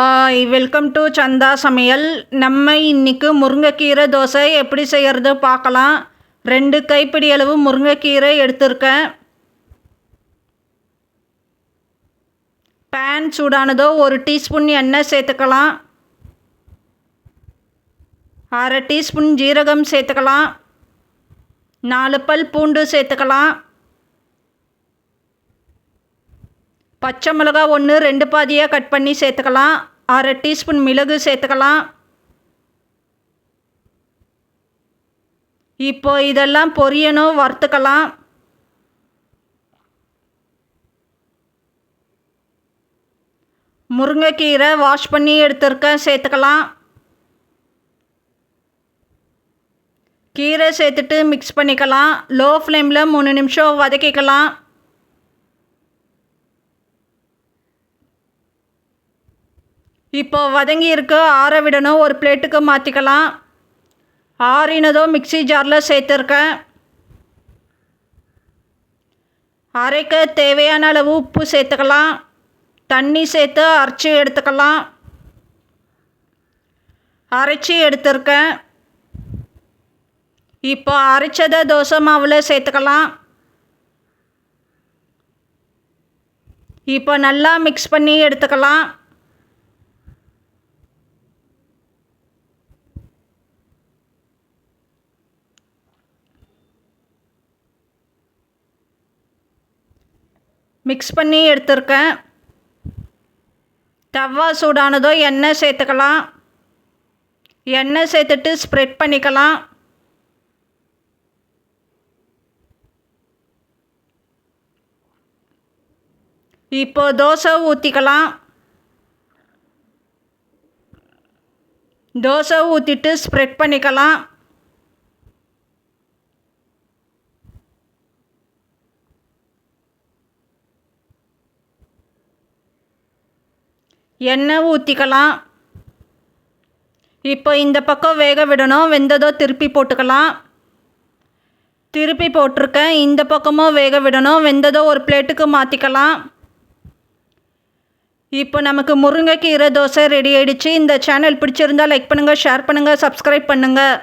Hi, welcome to சந்தா சமையல். நம்ம இன்னைக்கு முருங்கைக்கீரை தோசை எப்படி செய்கிறது பார்க்கலாம். 2 கைப்பிடி அளவு முருங்கைக்கீரை எடுத்திருக்கேன். பேன் சூடானதோ 1 டீஸ்பூன் எண்ணெய் சேர்த்துக்கலாம். 1/2 டீஸ்பூன் ஜீரகம் சேர்த்துக்கலாம். 4 பல் பூண்டு சேர்த்துக்கலாம். பச்சை மிளகா 1 2 பாதியாக கட் பண்ணி சேர்த்துக்கலாம். 1/2 டீஸ்பூன் மிளகு சேர்த்துக்கலாம். இப்போ இதெல்லாம் பொரியணும், வறுத்துக்கலாம். முருங்கைக்கீரை வாஷ் பண்ணி எடுத்துருக்கேன், சேர்த்துக்கலாம். கீரை சேர்த்துட்டு மிக்ஸ் பண்ணிக்கலாம். லோ ஃப்ளேமில் 3 நிமிஷம் வதக்கிக்கலாம். இப்போ வதங்கி இருக்க ஆற விடணும். ஒரு பிளேட்டுக்கு மாற்றிக்கலாம். ஆறினதோ மிக்ஸி ஜாரில் சேர்த்துருக்கேன். அரைக்க தேவையான அளவு உப்பு சேர்த்துக்கலாம். தண்ணி சேர்த்து அரைச்சி எடுத்துக்கலாம். அரைச்சி எடுத்துருக்கேன். இப்போ அரைச்சதை தோசை மாவில் சேர்த்துக்கலாம். இப்போ நல்லா மிக்ஸ் பண்ணி எடுத்துக்கலாம். மிக்ஸ் பண்ணி எடுத்துருக்கேன். தவா சூடானதோ எண்ணெய் சேர்த்துக்கலாம். எண்ணெய் சேர்த்துட்டு ஸ்ப்ரெட் பண்ணிக்கலாம். இப்போ தோசை ஊற்றிக்கலாம். தோசை ஊற்றிட்டு ஸ்ப்ரெட் பண்ணிக்கலாம். எண்ணெய் ஊற்றிக்கலாம். இப்போ இந்த பக்கம் வேக விடணும். வெந்ததோ திருப்பி போட்டுக்கலாம். திருப்பி போட்டிருக்கேன். இந்த பக்கமும் வேக விடணும். வெந்ததோ ஒரு பிளேட்டுக்கு மாற்றிக்கலாம். இப்போ நமக்கு முருங்கைக்கீரை தோசை ரெடி ஆகிடுச்சு. இந்த சேனல் பிடிச்சிருந்தால் லைக் பண்ணுங்கள், ஷேர் பண்ணுங்கள், சப்ஸ்கிரைப் பண்ணுங்கள்.